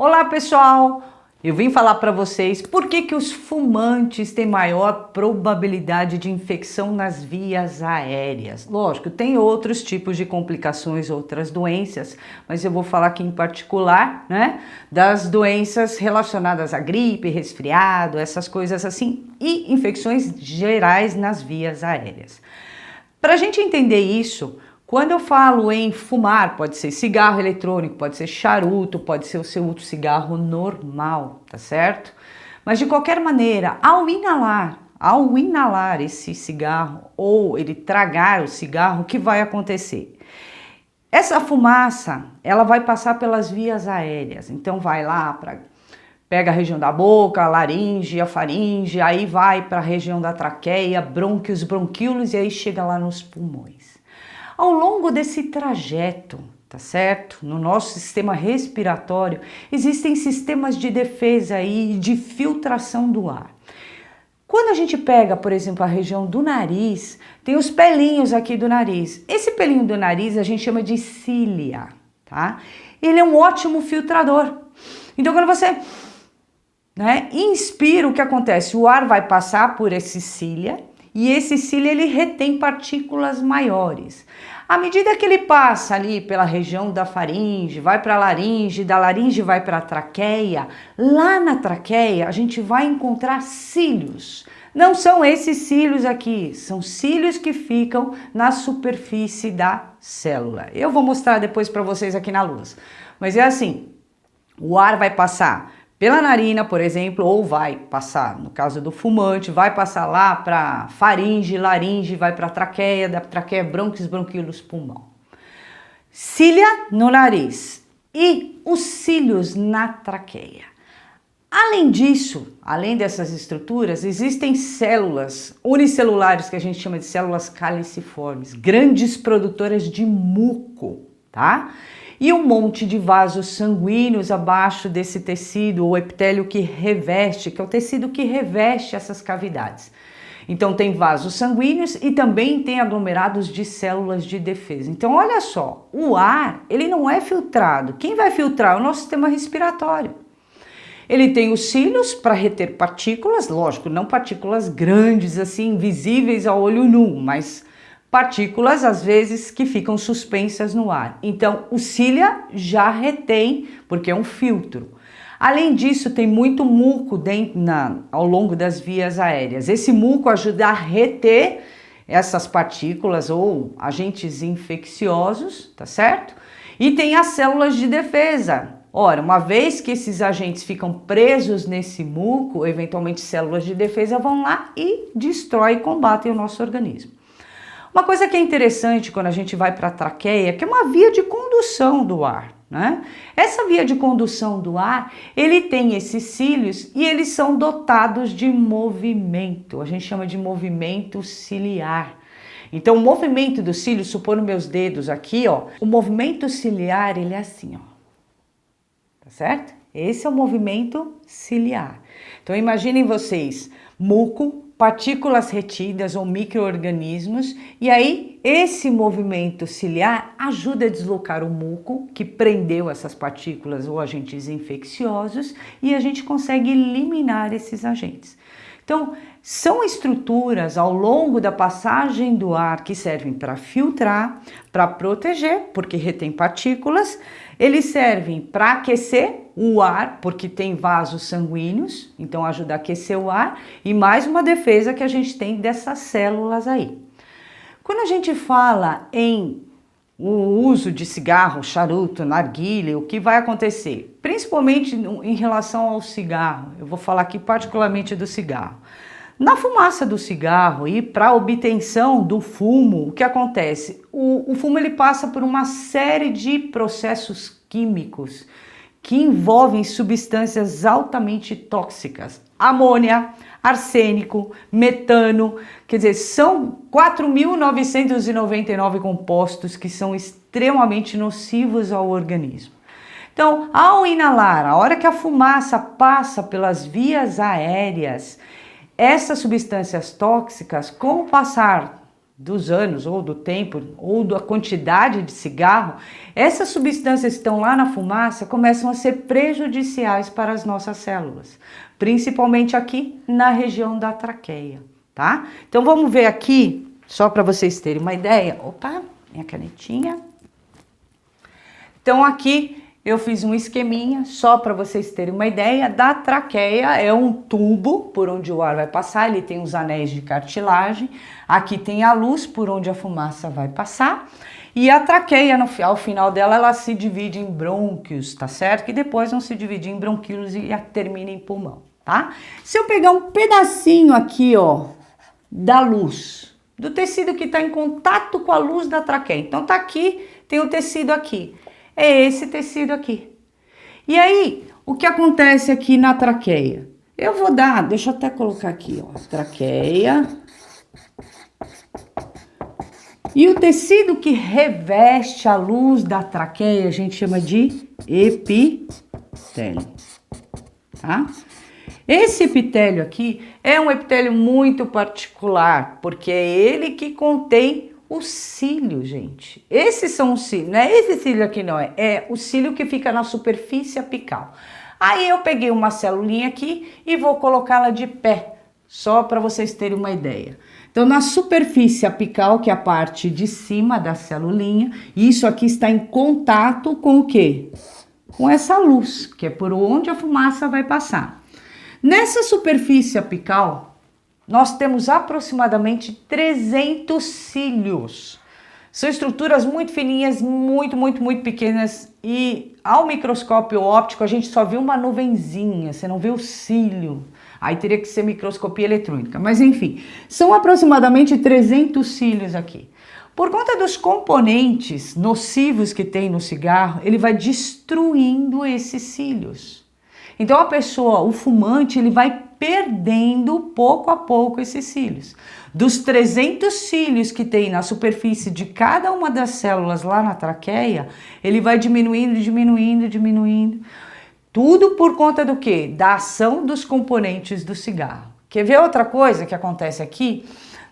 Olá pessoal, eu vim falar para vocês por que os fumantes têm maior probabilidade de infecção nas vias aéreas. Lógico, tem outros tipos de complicações, outras doenças, mas eu vou falar aqui em particular, das doenças relacionadas à gripe, resfriado, essas coisas assim, e infecções gerais nas vias aéreas. Para a gente entender isso, quando eu falo em fumar, pode ser cigarro eletrônico, pode ser charuto, pode ser o seu cigarro normal, tá certo? Mas de qualquer maneira, ao inalar esse cigarro ou ele tragar o cigarro, o que vai acontecer? Essa fumaça, ela vai passar pelas vias aéreas, então vai lá pega a região da boca, a laringe, a faringe, aí vai para a região da traqueia, brônquios, bronquíolos e aí chega lá nos pulmões. Ao longo desse trajeto, tá certo? No nosso sistema respiratório, existem sistemas de defesa e de filtração do ar. Quando a gente pega, por exemplo, a região do nariz, tem os pelinhos aqui do nariz. Esse pelinho do nariz a gente chama de cília, tá? Ele é um ótimo filtrador. Então, quando você inspira, o que acontece? O ar vai passar por esse cília e esse cília ele retém partículas maiores. À medida que ele passa ali pela região da faringe, vai para a laringe, da laringe vai para a traqueia, lá na traqueia a gente vai encontrar cílios. Não são esses cílios aqui, são cílios que ficam na superfície da célula. Eu vou mostrar depois para vocês aqui na luz. Mas é assim, o ar vai passar pela narina, por exemplo, ou vai passar, no caso do fumante, vai passar lá para faringe, laringe, vai para a traqueia, da traqueia, brônquios, bronquíolos, pulmão. Cília no nariz e os cílios na traqueia. Além disso, além dessas estruturas, existem células unicelulares que a gente chama de células caliciformes, grandes produtoras de muco, tá? E um monte de vasos sanguíneos abaixo desse tecido ou epitélio que reveste, que é o tecido que reveste essas cavidades. Então tem vasos sanguíneos e também tem aglomerados de células de defesa. Então olha só, o ar, ele não é filtrado. Quem vai filtrar é o nosso sistema respiratório. Ele tem os cílios para reter partículas, lógico, não partículas grandes assim, visíveis ao olho nu, mas partículas, às vezes, que ficam suspensas no ar. Então, o cília já retém, porque é um filtro. Além disso, tem muito muco ao longo das vias aéreas. Esse muco ajuda a reter essas partículas ou agentes infecciosos, tá certo? E tem as células de defesa. Ora, uma vez que esses agentes ficam presos nesse muco, eventualmente células de defesa vão lá e destroem e combatem o nosso organismo. Uma coisa que é interessante quando a gente vai para a traqueia, que é uma via de condução do ar, Essa via de condução do ar, ele tem esses cílios e eles são dotados de movimento, a gente chama de movimento ciliar. Então, o movimento do cílio, supondo meus dedos aqui, o movimento ciliar, ele é assim, tá certo? Esse é o movimento ciliar. Então, imaginem vocês, muco, partículas retidas ou micro-organismos, e aí esse movimento ciliar ajuda a deslocar o muco que prendeu essas partículas ou agentes infecciosos e a gente consegue eliminar esses agentes. Então, são estruturas ao longo da passagem do ar que servem para filtrar, para proteger, porque retém partículas, eles servem para aquecer o ar, porque tem vasos sanguíneos, então ajuda a aquecer o ar, e mais uma defesa que a gente tem dessas células aí. Quando a gente fala em o uso de cigarro, charuto, narguilé, o que vai acontecer? Principalmente em relação ao cigarro, eu vou falar aqui particularmente do cigarro. Na fumaça do cigarro e para a obtenção do fumo, o que acontece? O fumo ele passa por uma série de processos químicos que envolvem substâncias altamente tóxicas. Amônia, arsênico, metano, quer dizer, são 4.999 compostos que são extremamente nocivos ao organismo. Então, ao inalar, a hora que a fumaça passa pelas vias aéreas, essas substâncias tóxicas, com o passar dos anos, ou do tempo, ou da quantidade de cigarro, essas substâncias que estão lá na fumaça começam a ser prejudiciais para as nossas células, principalmente aqui na região da traqueia, tá? Então vamos ver aqui, só para vocês terem uma ideia. Opa, minha canetinha. Então aqui eu fiz um esqueminha, só para vocês terem uma ideia, da traqueia. É um tubo por onde o ar vai passar, ele tem os anéis de cartilagem, aqui tem a luz por onde a fumaça vai passar, e a traqueia, ao final dela, ela se divide em brônquios, tá certo? Que depois vão se dividir em bronquíolos e termina em pulmão, tá? Se eu pegar um pedacinho aqui, ó, da luz, do tecido que está em contato com a luz da traqueia, então tá aqui, tem o tecido aqui. É esse tecido aqui. E aí, o que acontece aqui na traqueia? Eu vou dar, deixa eu até colocar aqui, ó, traqueia. E o tecido que reveste a luz da traqueia, a gente chama de epitélio, tá? Esse epitélio aqui é um epitélio muito particular, porque é ele que contém o cílio, gente. Esses são os cílios, não é esse cílio aqui não, é o cílio que fica na superfície apical. Aí eu peguei uma celulinha aqui e vou colocá-la de pé, só para vocês terem uma ideia. Então na superfície apical, que é a parte de cima da celulinha, isso aqui está em contato com o quê? Com essa luz, que é por onde a fumaça vai passar. Nessa superfície apical, nós temos aproximadamente 300 cílios. São estruturas muito fininhas, muito pequenas, e ao microscópio óptico a gente só vê uma nuvenzinha, você não vê o cílio. Aí teria que ser microscopia eletrônica, mas enfim, são aproximadamente 300 cílios aqui. Por conta dos componentes nocivos que tem no cigarro, ele vai destruindo esses cílios. Então a pessoa, o fumante, ele vai perdendo pouco a pouco esses cílios. Dos 300 cílios que tem na superfície de cada uma das células lá na traqueia, ele vai diminuindo. Tudo por conta do quê? Da ação dos componentes do cigarro. Quer ver outra coisa que acontece aqui?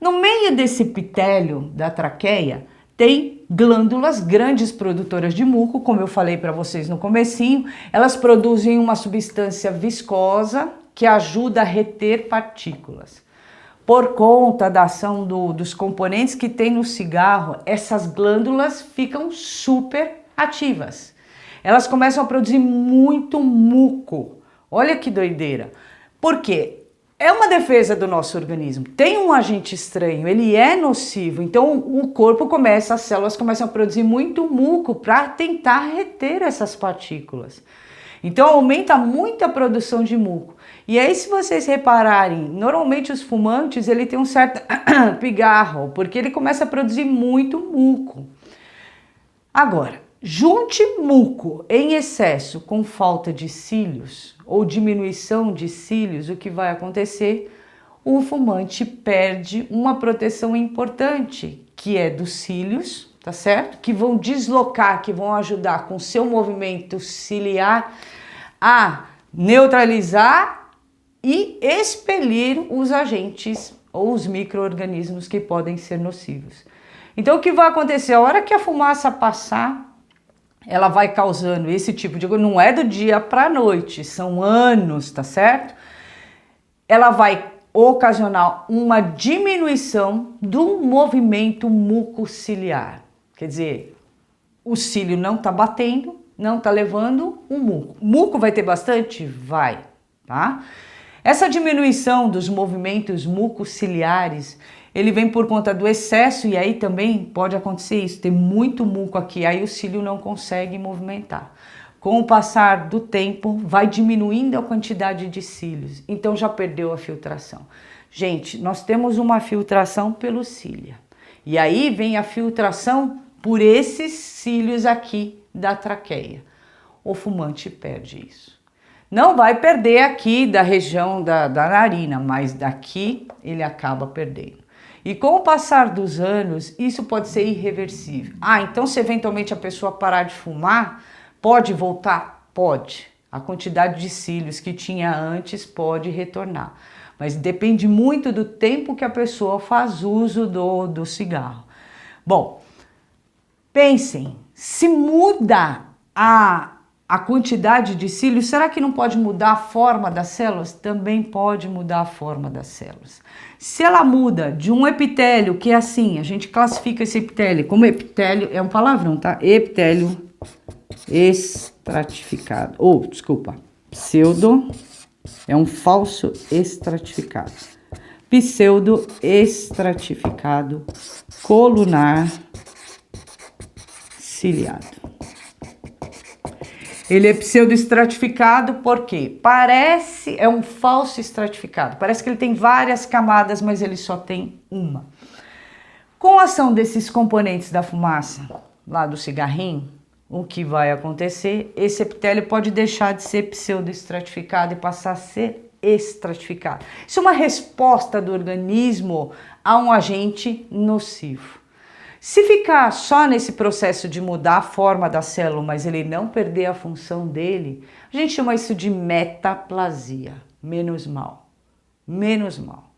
No meio desse epitélio da traqueia, tem glândulas grandes produtoras de muco, como eu falei para vocês no comecinho. Elas produzem uma substância viscosa que ajuda a reter partículas. Por conta da ação dos componentes que tem no cigarro, essas glândulas ficam super ativas. Elas começam a produzir muito muco. Olha que doideira. Por quê? É uma defesa do nosso organismo. Tem um agente estranho, ele é nocivo, então o corpo as células começam a produzir muito muco para tentar reter essas partículas. Então aumenta muito a produção de muco. E aí, se vocês repararem, normalmente os fumantes, ele tem um certo pigarro, porque ele começa a produzir muito muco. Agora, junte muco em excesso com falta de cílios ou diminuição de cílios, o que vai acontecer? O fumante perde uma proteção importante, que é dos cílios, tá certo? Que vão deslocar, que vão ajudar com seu movimento ciliar a neutralizar e expelir os agentes ou os micro-organismos que podem ser nocivos. Então o que vai acontecer? A hora que a fumaça passar, ela vai causando esse tipo de coisa, não é do dia para a noite, são anos, tá certo? Ela vai ocasionar uma diminuição do movimento mucociliar. Quer dizer, o cílio não está batendo, não está levando o muco. O muco vai ter bastante? Vai, tá? Essa diminuição dos movimentos mucociliares, ele vem por conta do excesso, e aí também pode acontecer isso, tem muito muco aqui, aí o cílio não consegue movimentar. Com o passar do tempo, vai diminuindo a quantidade de cílios, então já perdeu a filtração. Gente, nós temos uma filtração pelo cílio, e aí vem a filtração por esses cílios aqui da traqueia. O fumante perde isso. Não vai perder aqui da região da narina, mas daqui ele acaba perdendo. E com o passar dos anos, isso pode ser irreversível. Ah, então se eventualmente a pessoa parar de fumar, pode voltar? Pode. A quantidade de cílios que tinha antes pode retornar, mas depende muito do tempo que a pessoa faz uso do cigarro. Bom, pensem, se muda a quantidade de cílios, será que não pode mudar a forma das células? Também pode mudar a forma das células. Se ela muda de um epitélio, que é assim, a gente classifica esse epitélio como epitélio, é um palavrão, tá? Epitélio estratificado, pseudo, é um falso estratificado. Pseudo estratificado colunar ciliado. Ele é pseudoestratificado porque é um falso estratificado. Parece que ele tem várias camadas, mas ele só tem uma. Com a ação desses componentes da fumaça, lá do cigarrinho, o que vai acontecer? Esse epitélio pode deixar de ser pseudoestratificado e passar a ser estratificado. Isso é uma resposta do organismo a um agente nocivo. Se ficar só nesse processo de mudar a forma da célula, mas ele não perder a função dele, a gente chama isso de metaplasia, menos mal. Menos mal.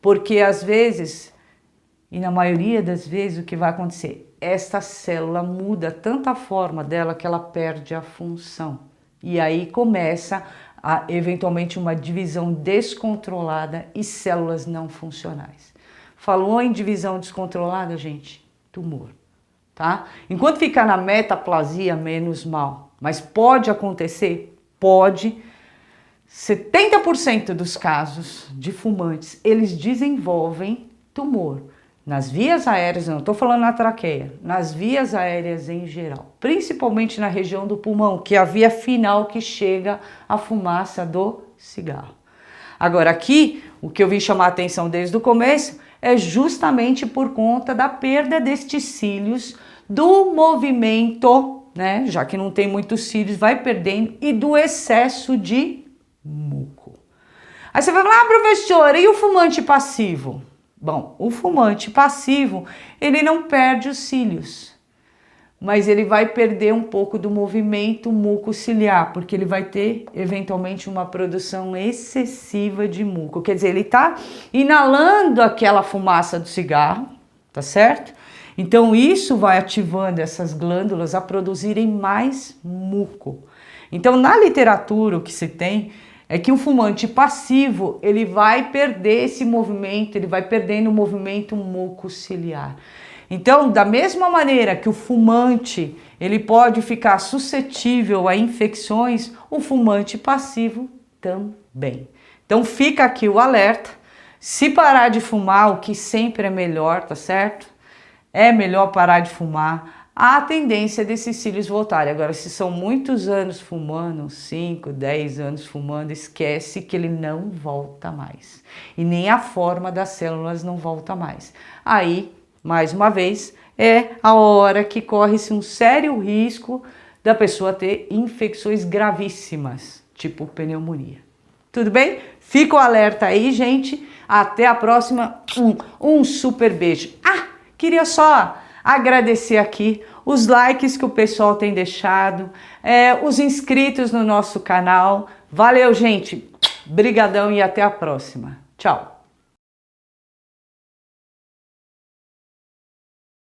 Porque às vezes, e na maioria das vezes, o que vai acontecer? Esta célula muda tanto a forma dela que ela perde a função. E aí começa eventualmente uma divisão descontrolada e células não funcionais. Falou em divisão descontrolada, gente? Tumor, tá? Enquanto ficar na metaplasia, menos mal. Mas pode acontecer? Pode. 70% dos casos de fumantes, eles desenvolvem tumor. Nas vias aéreas, eu não estou falando na traqueia, nas vias aéreas em geral. Principalmente na região do pulmão, que é a via final que chega a fumaça do cigarro. Agora aqui, o que eu vim chamar a atenção desde o começo é justamente por conta da perda destes cílios, do movimento, né? Já que não tem muitos cílios, vai perdendo, e do excesso de muco. Aí você vai falar, professora, e o fumante passivo? Bom, o fumante passivo, ele não perde os cílios, mas ele vai perder um pouco do movimento mucociliar, porque ele vai ter, eventualmente, uma produção excessiva de muco. Quer dizer, ele está inalando aquela fumaça do cigarro, tá certo? Então, isso vai ativando essas glândulas a produzirem mais muco. Então, na literatura, o que se tem é que um fumante passivo, ele vai perder esse movimento, ele vai perdendo o movimento mucociliar. Então, da mesma maneira que o fumante ele pode ficar suscetível a infecções, o fumante passivo também. Então, fica aqui o alerta. Se parar de fumar, o que sempre é melhor, tá certo? É melhor parar de fumar. Há a tendência desses cílios voltarem. Agora, se são muitos anos fumando, 5, 10 anos fumando, esquece que ele não volta mais. E nem a forma das células não volta mais. Aí, mais uma vez, é a hora que corre-se um sério risco da pessoa ter infecções gravíssimas, tipo pneumonia. Tudo bem? Fica o alerta aí, gente. Até a próxima. Um super beijo. Ah, queria só agradecer aqui os likes que o pessoal tem deixado, os inscritos no nosso canal. Valeu, gente. Brigadão e até a próxima. Tchau.